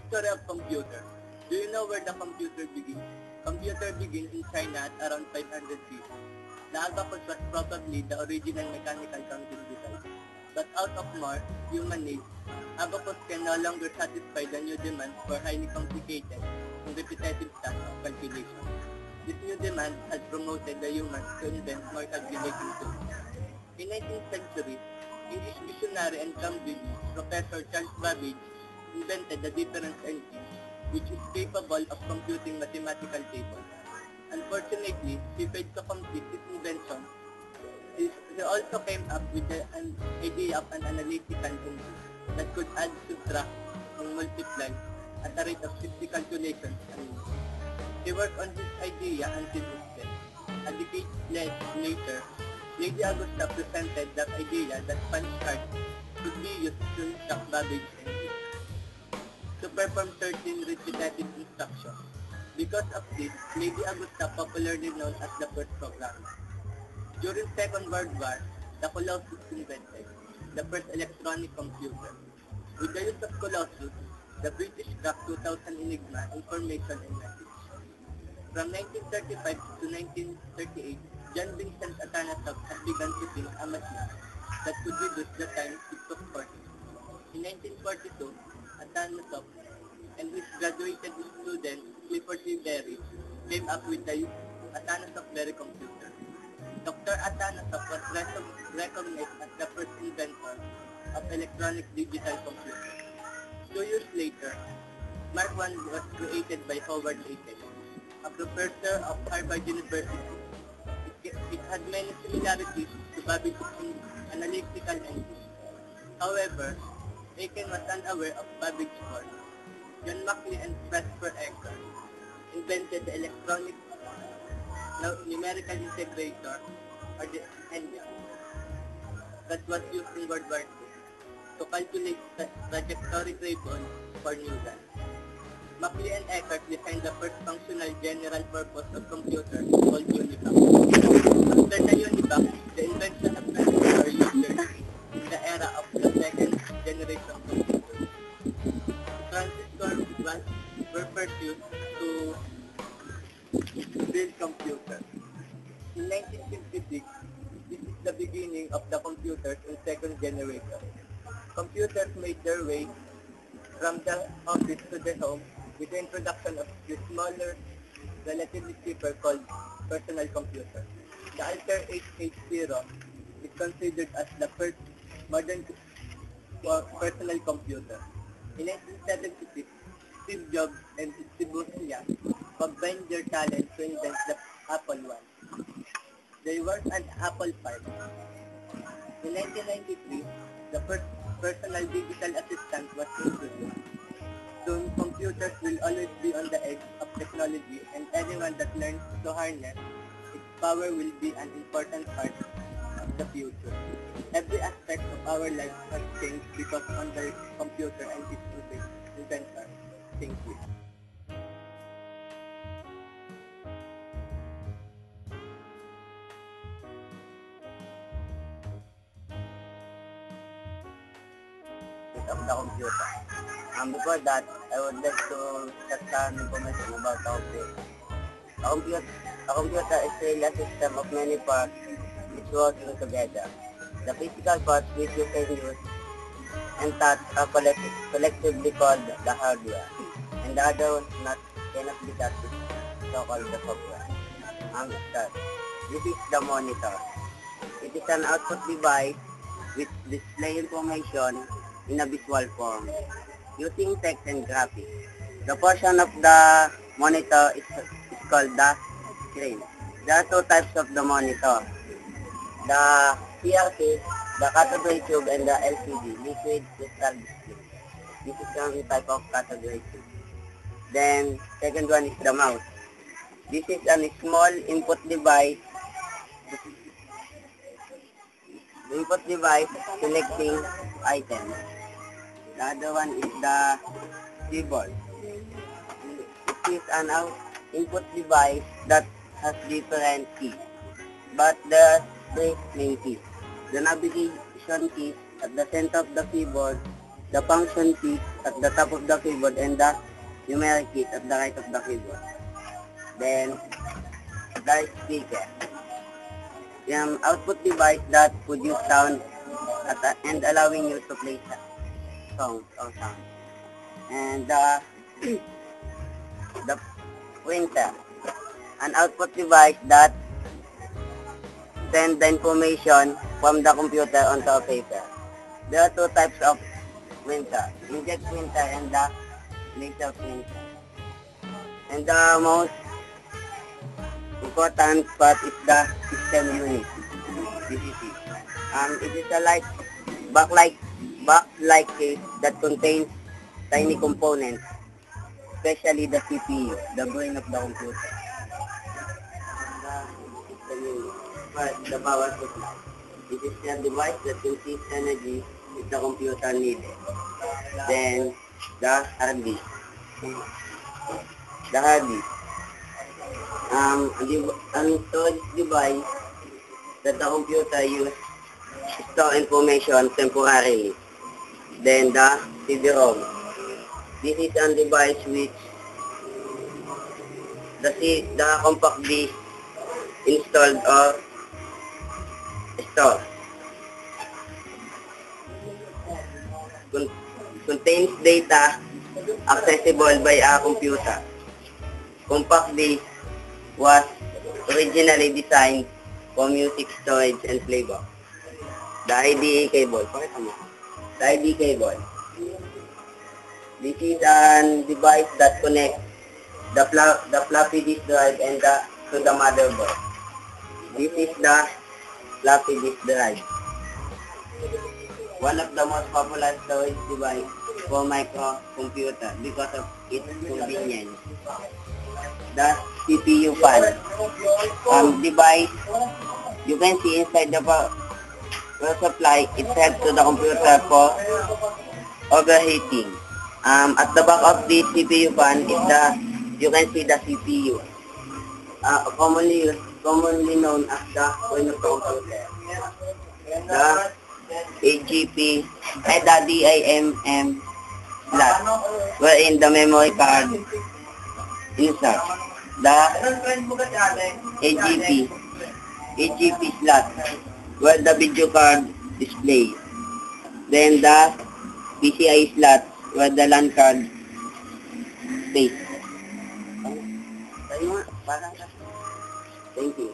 History of computer. Do you know where the computer begins? Computer begins in China at around 500 BC. The abacus was probably the original mechanical counting device. But out of more human needs, abacus can no longer satisfy the new demand for highly complicated and repetitive tasks of calculation. This new demand has promoted the humans to invent more calculating tools. In 19th century, English visionary and Cambridge Professor Charles Babbage invented the difference engine, which is capable of computing mathematical tables. Unfortunately, he failed to complete his invention. He also came up with an idea of an analytical engine that could add, subtract, and multiply at a rate of 60 calculations a minute. He worked on his idea until his death. A decade later, Lady Augusta presented the idea that punch cards could be used to instruct Babbage engine to perform certain repetitive instructions. Because of this, Lady Augusta, popularly known as the first programmer. During Second World War, the Colossus invented the first electronic computer. With the use of Colossus, the British cracked 2000 Enigma information and message. From 1935 to 1938, John Vincent Atanasoff had begun shipping a machine that could reduce the time it took for him. In 1942, Atanasoff and his graduated student Clifford E. Berry came up with the Atanasoff-Berry computer. Dr. Atanasoff was recognized as the first inventor of electronic digital computers. 2 years later, Mark I was created by Howard Aiken, a professor of Harvard University. It had many similarities to Babbage's analytical engine. However, Aiken was unaware of Babbage's work. John Mackley and Presper Ecker invented the electronic numerical integrator, or the ENIAC, that was used in World War II to calculate the trajectory graphon for neurons. Mackley and Eckert designed the first functional general purpose of computer called Univac. After the Univac, the invention of transistors were used in the era of the second generation computers. Transistors were first used to build computers. In 1956, this is the beginning of the computers in second generation. Computers made their way from the office to the home with the introduction of the smaller, relatively cheaper called personal computer. The Altair 880 is considered as the first modern personal computer. In 1976, Steve Jobs and Steve Wozniak combined their talent to invent the Apple I. They worked on Apple V. In 1993, the first personal digital assistant was introduced. Soon, computers will always be on the edge of technology, and anyone that learns to harness its power will be an important part of the future. Every aspect of our lives has changed because of the computer and its inventor. Thank you. Of the computer. Before that, I would like to share some information about the computer. A computer is really a system of many parts which working together. The physical parts which you can use and touch are collectively called the hardware, and the other ones cannot be touched, so-called the software. Start. This is the monitor. It is an output device which displays information in a visual form using text and graphics. The portion of the monitor is called the screen. There are two types of the monitor: the CRT, the cathode ray tube, and the LCD, liquid crystal display. This is one type of cathode ray tube. Then, second one is the mouse. This is a small input device selecting items. The other one is the keyboard. It is an input device that has different keys, but there are three main keys: the navigation keys at the center of the keyboard, the function keys, at the top of the keyboard and the numeric keys at the right of the keyboard. Then, the speaker. Output device that produce sound and allowing you to play songs or sound. And the printer, an output device that send the information from the computer onto a paper. There are two types of printer, inkjet printer and the laser printer. And the most important part is the system unit. This is it. It is a box-like case that contains tiny components, especially the CPU, the brain of the computer. The system unit. First, the power supply. This is a device that consumes energy if the computer needed. Then, the hard disk. The hard disk. An storage device that the computer uses to store information temporarily. Then the CD-ROM. This is a device which the compact disc installed or stored. Contains data accessible by a computer. Compact disc was originally designed for music storage and playback. The IDE cable. The IDE cable. This is a device that connects the floppy disk drive and to the motherboard. This is the floppy disk drive. One of the most popular storage devices for microcomputer because of its convenience. The CPU fan. Device, you can see inside the power supply, it helps to the computer for overheating. At the back of the CPU fan is you can see the CPU, commonly known as the brain of the computer. The AGP, the DIMM slot, wherein the memory card insert. The AGP slot, where the video card display. Then the PCI slot, where the LAN card stays. Thank you.